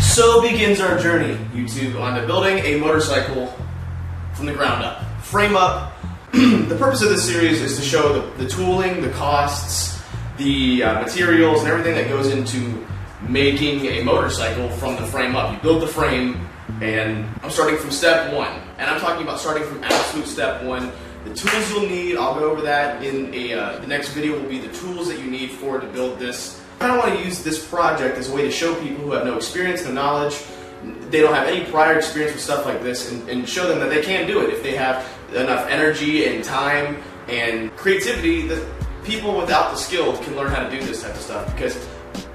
So begins our journey, YouTube, onto building a motorcycle from the ground up. Frame up. The purpose of this series is to show the tooling, the costs, the materials, and everything that goes into making a motorcycle from the frame up. You build the frame, and I'm starting from step one. And I'm talking about starting from absolute step one. The tools you'll need, I'll go over that in the next video, will be the tools that you need to build this. I kind of want to use this project as a way to show people who have no experience, no knowledge, they don't have any prior experience with stuff like this, and show them that they can do it if they have enough energy and time and creativity. That people without the skill can learn how to do this type of stuff, because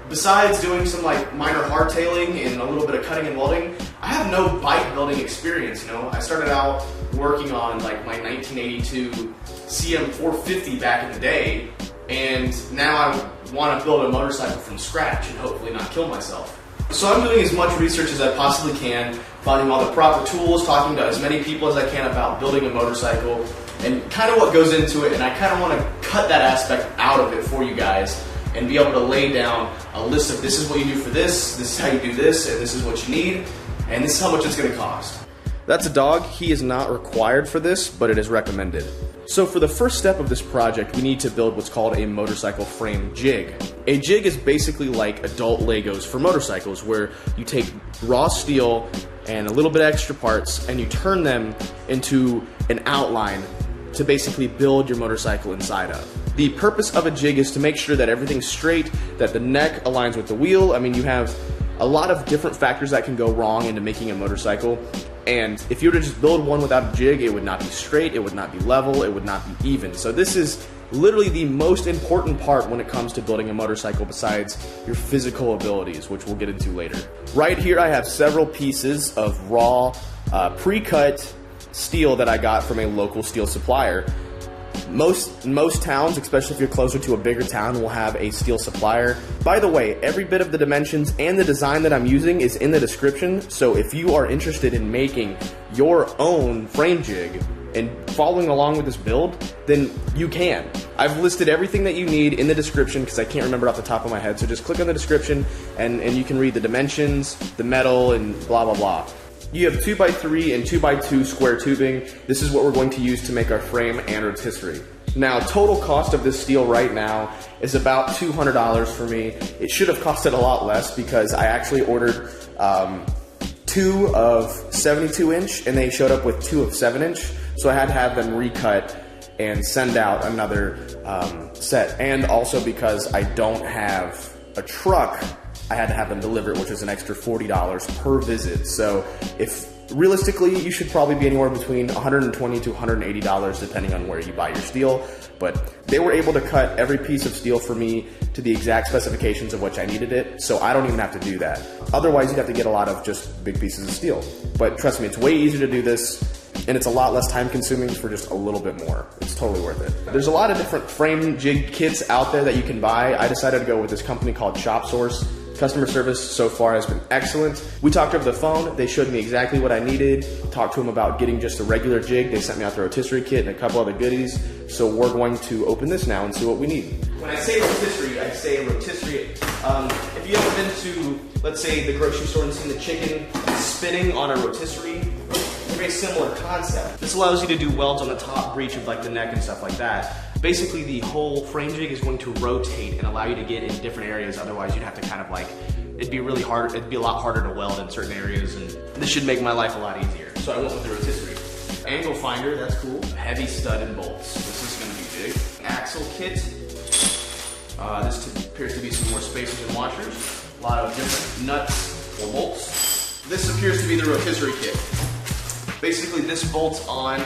besides doing some like minor hardtailing and a little bit of cutting and welding, I have no bike building experience. You know, I started out working on like my 1982 CM450 back in the day, and now I want to build a motorcycle from scratch and hopefully not kill myself. So I'm doing as much research as I possibly can, finding all the proper tools, talking to as many people as I can about building a motorcycle and kind of what goes into it, and I kind of want to cut that aspect out of it for you guys and be able to lay down a list of this is what you do for this is how you do this, and this is what you need, and this is how much it's going to cost. That's a dog. He is not required for this, but it is recommended. So for the first step of this project, we need to build what's called a motorcycle frame jig. A jig is basically like adult Legos for motorcycles, where you take raw steel and a little bit of extra parts and you turn them into an outline to basically build your motorcycle inside of. The purpose of a jig is to make sure that everything's straight, that the neck aligns with the wheel. I mean, you have a lot of different factors that can go wrong into making a motorcycle, and if you were to just build one without a jig, it would not be straight, it would not be level, it would not be even. So this is literally the most important part when it comes to building a motorcycle, besides your physical abilities, which we'll get into later. Right here I have several pieces of raw pre-cut steel that I got from a local steel supplier. Most towns, especially if you're closer to a bigger town, will have a steel supplier. By the way, every bit of the dimensions and the design that I'm using is in the description, so if you are interested in making your own frame jig and following along with this build, then you can. I've listed everything that you need in the description because I can't remember off the top of my head, so just click on the description and you can read the dimensions, the metal, and blah blah blah. You have 2x3 and 2x2 square tubing. This is what we're going to use to make our frame and rotisserie. Now, total cost of this steel right now is about $200 for me. It should have costed a lot less because I actually ordered 2 of 72 inch and they showed up with 2 of 7 inch. So I had to have them recut and send out another set. And also because I don't have a truck, I had to have them deliver it, which is an extra $40 per visit. So if realistically, you should probably be anywhere between $120 to $180 depending on where you buy your steel. But they were able to cut every piece of steel for me to the exact specifications of which I needed it, so I don't even have to do that. Otherwise, you'd have to get a lot of just big pieces of steel. But trust me, it's way easier to do this, and it's a lot less time consuming for just a little bit more. It's totally worth it. There's a lot of different frame jig kits out there that you can buy. I decided to go with this company called ChopSource. Customer service so far has been excellent. We talked over the phone. They showed me exactly what I needed. Talked to them about getting just a regular jig. They sent me out the Rotisserie Kit and a couple other goodies. So we're going to open this now and see what we need. When I say rotisserie, I say rotisserie. If you've ever been to, let's say, the grocery store and seen the chicken spinning on a rotisserie, very similar concept. This allows you to do welds on the top breech of like the neck and stuff like that. Basically, the whole frame jig is going to rotate and allow you to get in different areas. Otherwise, you'd have to kind of like, it'd be really hard. It'd be a lot harder to weld in certain areas, and this should make my life a lot easier. So I went with the rotisserie. Angle finder, that's cool. Heavy stud and bolts. This is going to be big. Axle kit. This appears to be some more spacers and washers. A lot of different nuts or bolts. This appears to be the rotisserie kit. Basically, this bolts on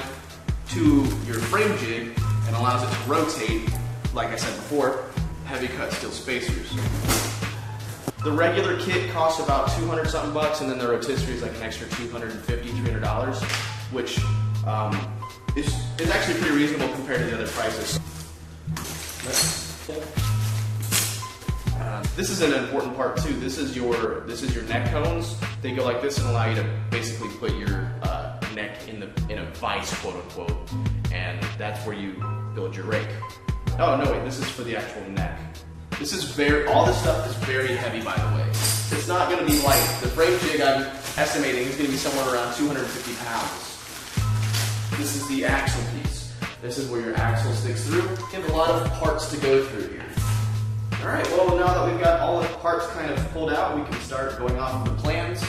to your frame jig and allows it to rotate, like I said before, heavy cut steel spacers. The regular kit costs about 200 something bucks, and then the rotisserie is like an extra $250, $300, which is actually pretty reasonable compared to the other prices. This is an important part too. This is your neck cones. They go like this and allow you to basically put your neck in a vise, quote unquote, and that's where you build your rake. Oh no, wait, this is for the actual neck. This is all this stuff is very heavy, by the way. It's not going to be light. The frame jig I'm estimating is going to be somewhere around 250 pounds. This is the axle piece. This is where your axle sticks through. You have a lot of parts to go through here. Alright, well now that we've got all the parts kind of pulled out, we can start going off of the plans.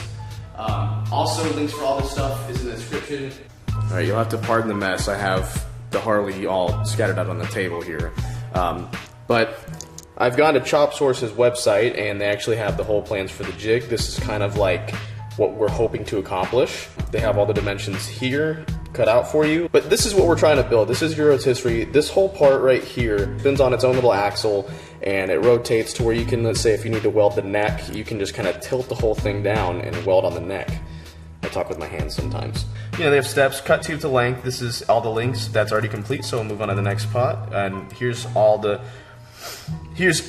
Also, links for all this stuff is in the description. Alright, you'll have to pardon the mess. I have the Harley all scattered out on the table here. But I've gone to Chop Source's website and they actually have the whole plans for the jig. This is kind of like what we're hoping to accomplish. They have all the dimensions here cut out for you. But this is what we're trying to build. This is your rotisserie. This whole part right here spins on its own little axle and it rotates to where you can, let's say if you need to weld the neck, you can just kind of tilt the whole thing down and weld on the neck. I talk with my hands sometimes. You know, they have steps, cut tube to length. This is all the links. That's already complete, so we'll move on to the next part. And here's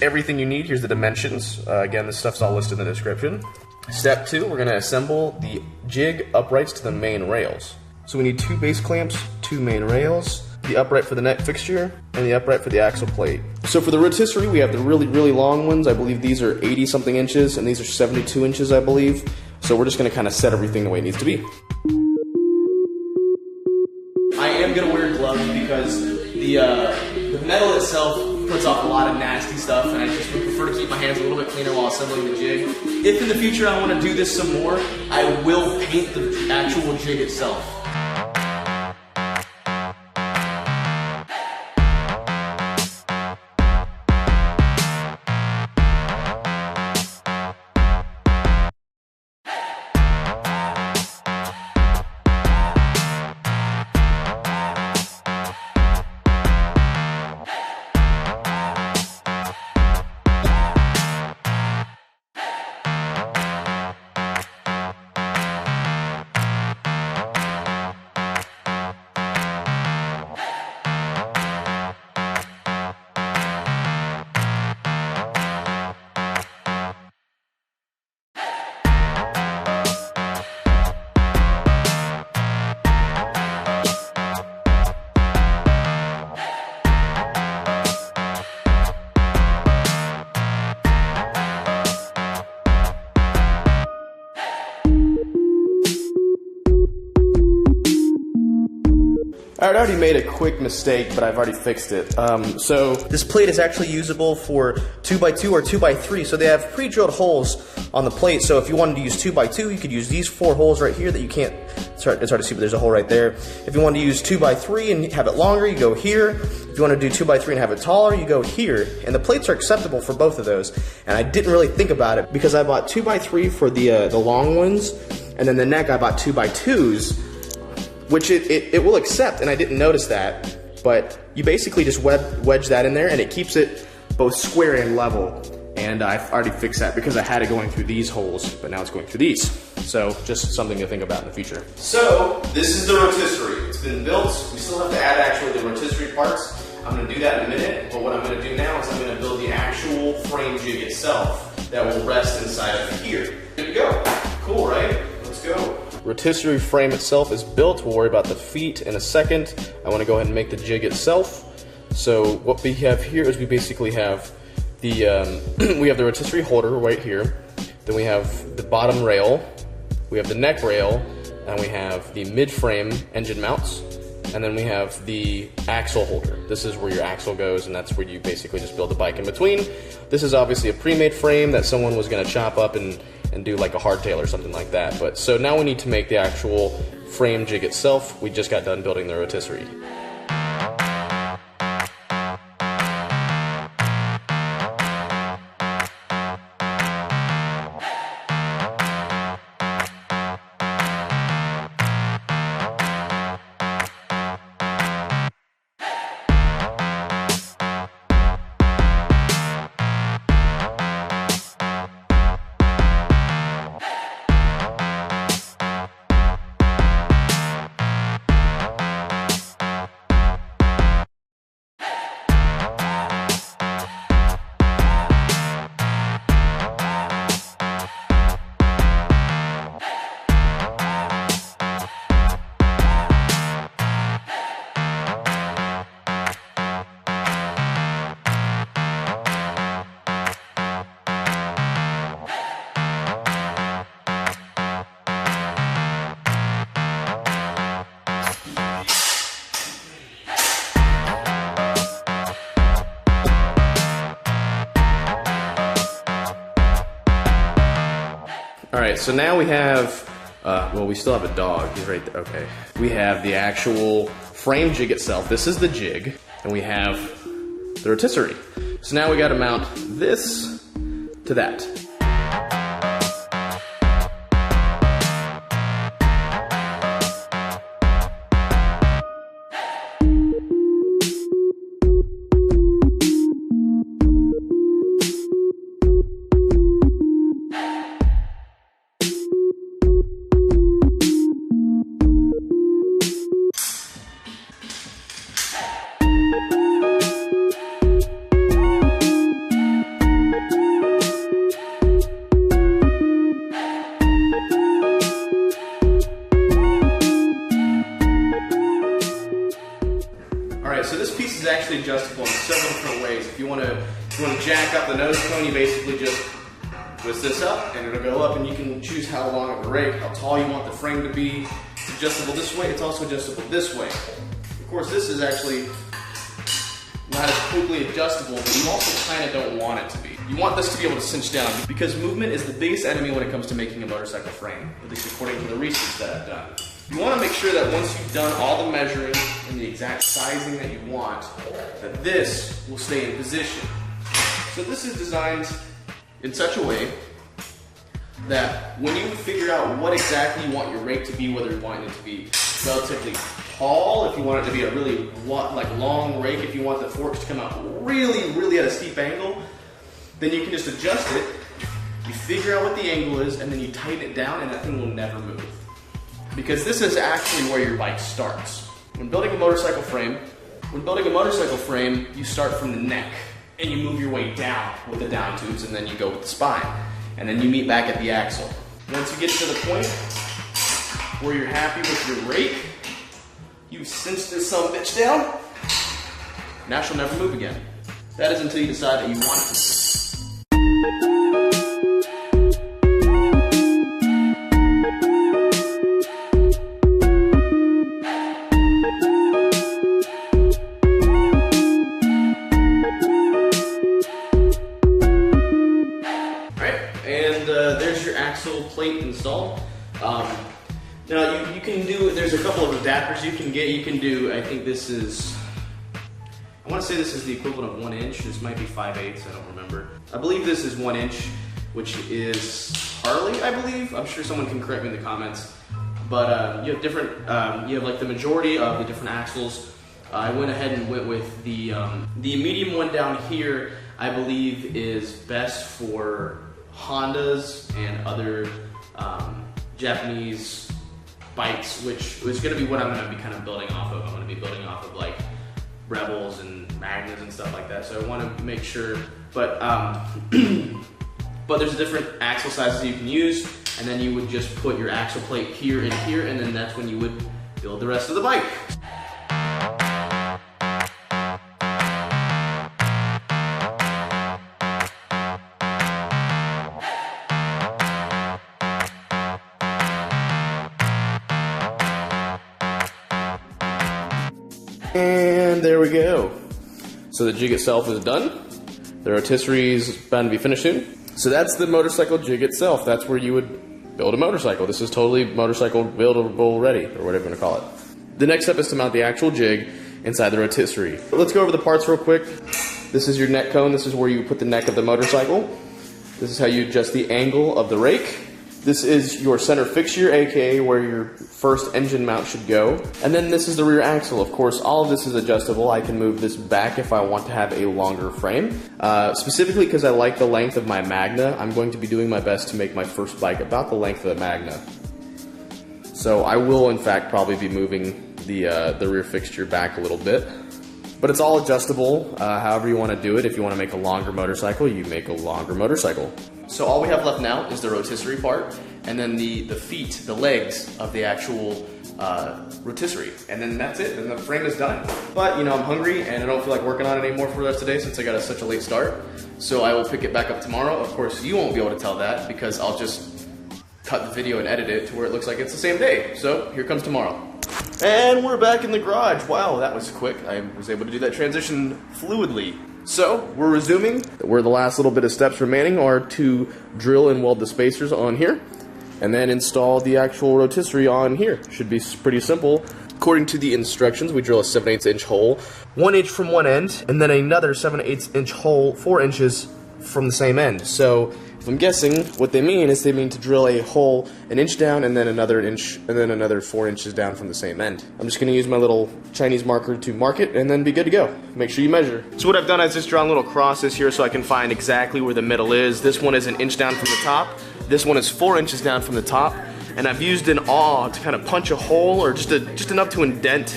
everything you need. Here's the dimensions. Again, this stuff's all listed in the description. Step 2, we're gonna assemble the jig uprights to the main rails. So we need 2 base clamps, 2 main rails, the upright for the neck fixture, and the upright for the axle plate. So for the rotisserie, we have the really, really long ones. I believe these are 80-something inches, and these are 72 inches, I believe. So we're just gonna kind of set everything the way it needs to be. I am gonna wear gloves because the metal itself puts off a lot of nasty stuff, and I just would prefer to keep my hands a little bit cleaner while assembling the jig. If in the future I want to do this some more, I will paint the actual jig itself. Alright, I already made a quick mistake, but I've already fixed it. So this plate is actually usable for 2x2 or 2x3, so they have pre-drilled holes on the plate. So if you wanted to use 2x2, you could use these 4 holes right here that you can't, it's hard to see, but there's a hole right there. If you wanted to use 2x3 and have it longer, you go here. If you want to do 2x3 and have it taller, you go here. And the plates are acceptable for both of those. And I didn't really think about it because I bought 2x3 for the long ones, and then the neck I bought 2x2s. Which it will accept, and I didn't notice that, but you basically just wedge that in there and it keeps it both square and level. And I've already fixed that because I had it going through these holes, but now it's going through these. So just something to think about in the future. So this is the rotisserie. It's been built. We still have to add actually the rotisserie parts. I'm going to do that in a minute, but what I'm going to do now is I'm going to build the actual frame jig itself that will rest inside of here. Good to go. Cool, right? Let's go. Rotisserie frame itself is built. We'll worry about the feet in a second. I want to go ahead and make the jig itself. So what we have here is we basically have the we have the rotisserie holder right here. Then we have the bottom rail. We have the neck rail, and we have the mid-frame engine mounts. And then we have the axle holder. This is where your axle goes, and that's where you basically just build the bike in between. This is obviously a pre-made frame that someone was going to chop up and do like a hardtail or something like that. But so now we need to make the actual frame jig itself. We just got done building the rotisserie. Alright, so now we have, well, we still have a dog. He's right there. Okay. We have the actual frame jig itself. This is the jig. And we have the rotisserie. So now we got to mount this to that. So this piece is actually adjustable in several different ways. If you want to jack up the nose cone, you basically just twist this up and it'll go up, and you can choose how long of a rake, how tall you want the frame to be. It's adjustable this way, it's also adjustable this way. Of course, this is actually not as quickly adjustable, but you also kind of don't want it to be. You want this to be able to cinch down, because movement is the biggest enemy when it comes to making a motorcycle frame, at least according to the research that I've done. You want to make sure that once you've done all the measuring and the exact sizing that you want, that this will stay in position. So this is designed in such a way that when you figure out what exactly you want your rake to be, whether you want it to be relatively tall, if you want it to be a really long rake, if you want the forks to come out really at a steep angle, then you can just adjust it, you figure out what the angle is, and then you tighten it down, and that thing will never move. Because this is actually where your bike starts. When building a motorcycle frame, you start from the neck, and you move your way down with the down tubes, and then you go with the spine. And then you meet back at the axle. Once you get to the point where you're happy with your rake, you cinch this sumbitch down, now she'll never move again. That is until you decide that you want it to. There's your axle plate installed. Now you can do, there's a couple of adapters you can get. You can do, I think this is, I want to say this is the equivalent of 1 inch. This might be 5/8, I don't remember. I believe this is 1 inch, which is Harley, I believe. I'm sure someone can correct me in the comments. But you have different, you have like the majority of the different axles. I went ahead and went with the medium one down here. I believe is best for Hondas and other Japanese bikes, which is going to be what I'm going to be kind of building off of. I'm going to be building off of like Rebels and Magnas and stuff like that. So I want to make sure, but there's different axle sizes you can use, and then you would just put your axle plate here and here, and then that's when you would build the rest of the bike. And there we go. So the jig itself is done. The rotisserie is bound to be finished soon. So that's the motorcycle jig itself. That's where you would build a motorcycle. This is totally motorcycle buildable ready, or whatever you want to call it. The next step is to mount the actual jig inside the rotisserie. Let's go over the parts real quick. This is your neck cone. This is where you put the neck of the motorcycle. This is how you adjust the angle of the rake. This is your center fixture, aka where your first engine mount should go. And then this is the rear axle. Of course, all of this is adjustable. I can move this back if I want to have a longer frame. Specifically because I like the length of my Magna, I'm going to be doing my best to make my first bike about the length of the Magna. So I will, in fact, probably be moving the rear fixture back a little bit. But it's all adjustable, however you want to do it. If you want to make a longer motorcycle, you make a longer motorcycle. So all we have left now is the rotisserie part, and then the feet, the legs of the actual rotisserie. And then that's it, and the frame is done. But, you know, I'm hungry, and I don't feel like working on it anymore for the rest of the day since I got such a late start. So I will pick it back up tomorrow. Of course, you won't be able to tell that because I'll just cut the video and edit it to where it looks like it's the same day. So here comes tomorrow. And we're back in the garage. Wow, that was quick. I was able to do that transition fluidly. So, we're resuming. Where the last little bit of steps remaining are to drill and weld the spacers on here. and then install the actual rotisserie on here. Should be pretty simple. According to the instructions, we drill a 7/8 inch hole, 1 inch from one end, and then another 7/8 inch hole, 4 inches from the same end. So if I'm guessing, what they mean is they mean to drill a hole 1 inch down and then another inch, and then another 4 inches down from the same end. I'm just gonna use my little Chinese marker to mark it and then be good to go. Make sure you measure. So what I've done is just drawn little crosses here so I can find exactly where the middle is. This one is 1 inch down from the top. This one is 4 inches down from the top. And I've used an awl to kind of punch a hole, or just enough to indent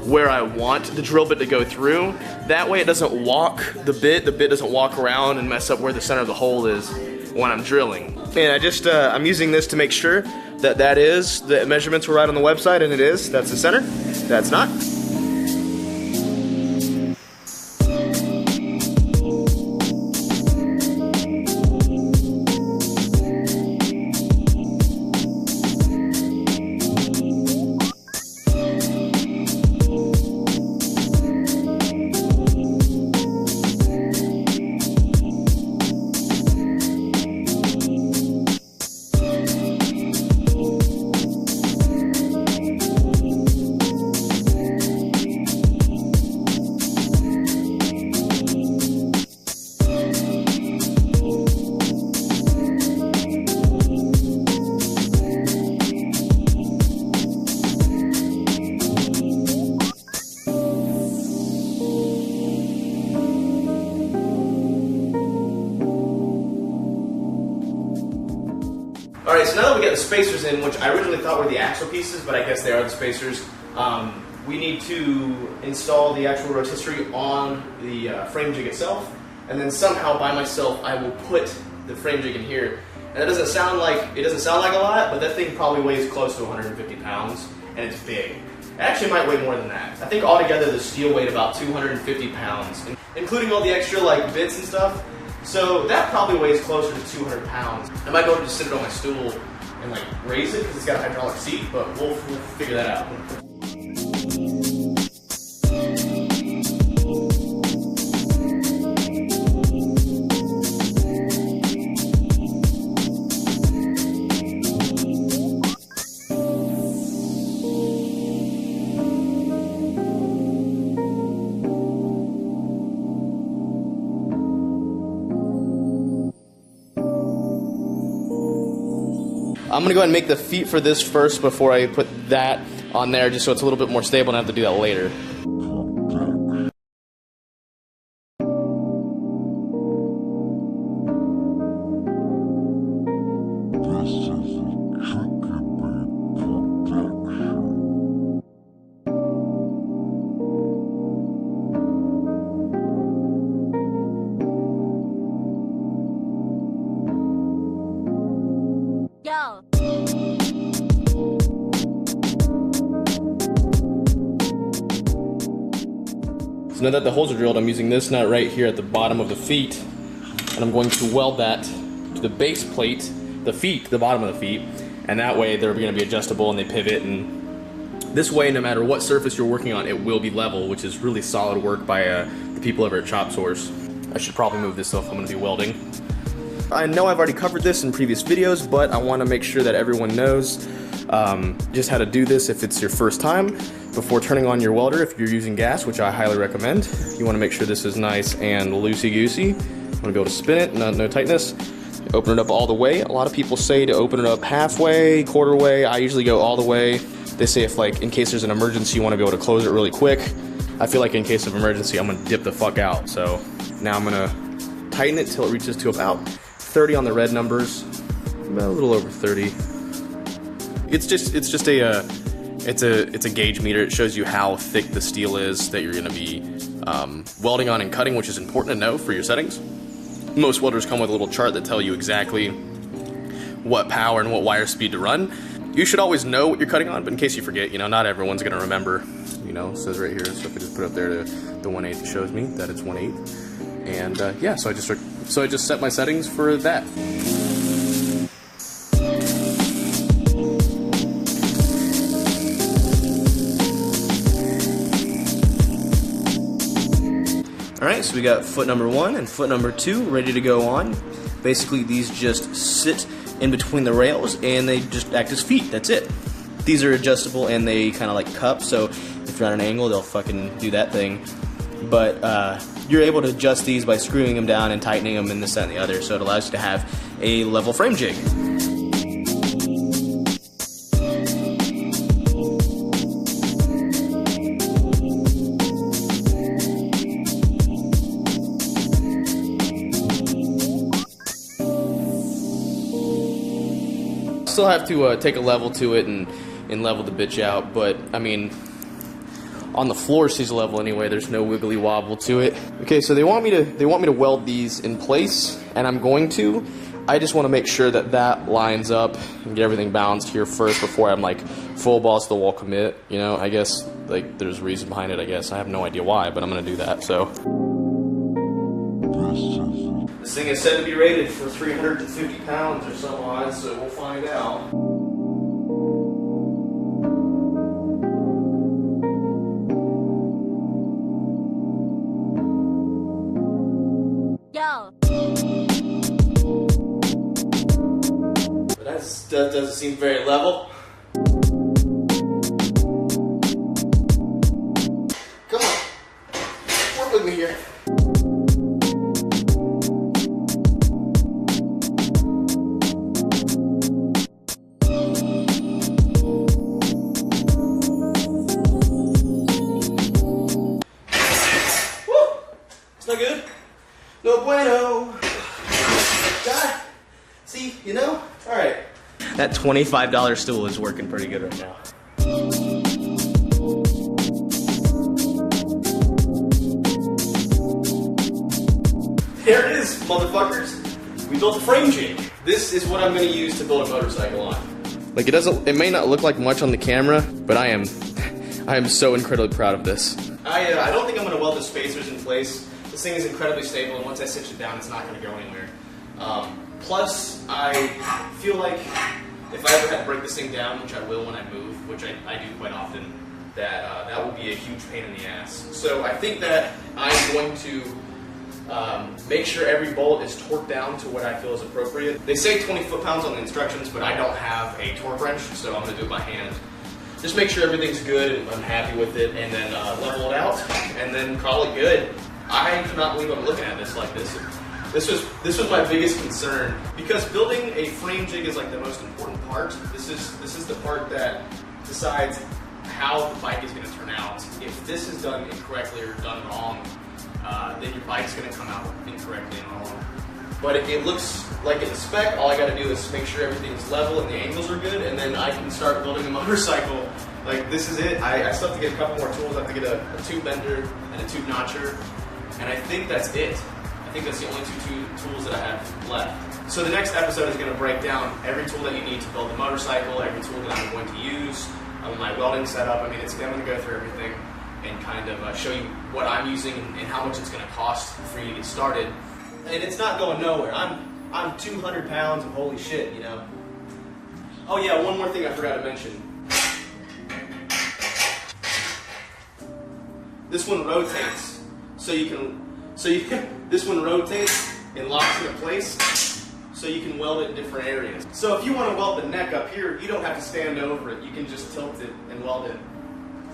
where I want the drill bit to go through. That way it doesn't walk the bit doesn't walk around and mess up where the center of the hole is when I'm drilling. And I'm using this to make sure that the measurements were right on the website, and it is. That's the center. That's not. Alright, so now that we got the spacers in, which I originally thought were the axle pieces, but I guess they are the spacers, we need to install the actual rotisserie on the frame jig itself, and then somehow by myself I will put the frame jig in here. And that doesn't sound like a lot, but that thing probably weighs close to 150 pounds, and it's big. It actually might weigh more than that. I think altogether the steel weighed about 250 pounds, including all the extra like bits and stuff. So that probably weighs closer to 200 pounds. I might go and just sit it on my stool and like raise it because it's got a hydraulic seat, but we'll figure that out. I'm gonna go ahead and make the feet for this first before I put that on there, just so it's a little bit more stable and I have to do that later. So now that the holes are drilled, I'm using this nut right here at the bottom of the feet, and I'm going to weld that to the base plate, the bottom of the feet, and that way they're going to be adjustable and they pivot, and this way no matter what surface you're working on, it will be level, which is really solid work by the people over at Chop Source. I should probably move this off, I'm going to be welding. I know I've already covered this in previous videos, but I want to make sure that everyone knows just how to do this if it's your first time. Before turning on your welder, if you're using gas, which I highly recommend, you want to make sure this is nice and loosey-goosey. You want to be able to spin it, no tightness. Open it up all the way. A lot of people say to open it up halfway, quarter way. I usually go all the way. They say if like in case there's an emergency, you want to be able to close it really quick. I feel like in case of emergency, I'm going to dip the fuck out. So now I'm going to tighten it till it reaches to about 30 on the red numbers, about a little over 30. It's a gauge meter. It shows you how thick the steel is that you're going to be welding on and cutting, which is important to know for your settings. Most welders come with a little chart that tell you exactly what power and what wire speed to run. You should always know what you're cutting on, but in case you forget, you know, not everyone's going to remember. You know, it says right here, so if I just put up there to the 1/8, it shows me that it's 1/8. And yeah, so I just set my settings for that. Alright, so we got foot number 1 and foot number 2 ready to go on. Basically, these just sit in between the rails and they just act as feet. That's it. These are adjustable and they kind of like cup, so if you're on an angle, they'll fucking do that thing. But you're able to adjust these by screwing them down and tightening them and this, that, and the other, so it allows you to have a level frame jig. Still have to take a level to it and level the bitch out, but I mean, on the floor she's level anyway. There's no wiggly wobble to it. Okay, so they want me to weld these in place, and I'm going to. I just want to make sure that that lines up and get everything balanced here first before I'm like full balls to the wall commit. You know, I guess like there's a reason behind it. I guess I have no idea why, but I'm gonna do that. So this thing is said to be rated for 350 pounds or some odd, so we'll find out. But that doesn't seem very level. Come on, work with me here. Not good? No bueno. God. See, you know? Alright. That $25 stool is working pretty good right now. There it is, motherfuckers. We built a frame jig. This is what I'm going to use to build a motorcycle on. Like it may not look like much on the camera, but I am so incredibly proud of this. I don't think I'm going to weld the spacers in place. This thing is incredibly stable, and once I cinch it down, it's not going to go anywhere. Plus, I feel like if I ever had to break this thing down, which I will when I move, which I do quite often, that would be a huge pain in the ass. So I think that I'm going to make sure every bolt is torqued down to what I feel is appropriate. They say 20 foot-pounds on the instructions, but I don't have a torque wrench, so I'm going to do it by hand. Just make sure everything's good and I'm happy with it, and then level it out, and then call it good. I cannot believe I'm looking at this like this. This was my biggest concern, because building a frame jig is like the most important part. This is the part that decides how the bike is going to turn out. If this is done incorrectly or done wrong, then your bike's going to come out incorrectly and wrong. But it looks like in the spec, all I got to do is make sure everything's level and the angles are good, and then I can start building a motorcycle. Like, this is it. I still have to get a couple more tools. I have to get a tube bender and a tube notcher. And I think that's it. I think that's the only two tools that I have left. So the next episode is going to break down every tool that you need to build the motorcycle, every tool that I'm going to use, my welding setup. I mean, I'm going to go through everything and kind of show you what I'm using and how much it's going to cost for you to get started. And it's not going nowhere. I'm 200 pounds of holy shit, you know. Oh yeah, one more thing I forgot to mention. This one rotates. This one rotates and locks into place, so you can weld it in different areas. So if you want to weld the neck up here, you don't have to stand over it. You can just tilt it and weld it.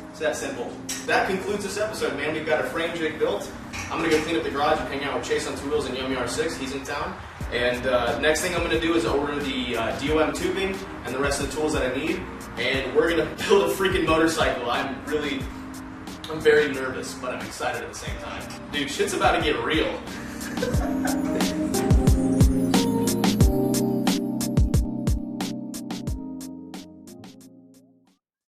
It's that simple. That concludes this episode, man. We've got a frame jig built. I'm going to go clean up the garage and hang out with Chase on Two Wheels and Yomi R6. He's in town. And next thing I'm going to do is order the DOM tubing and the rest of the tools that I need. And we're going to build a freaking motorcycle. I'm very nervous, but I'm excited at the same time. Dude, shit's about to get real.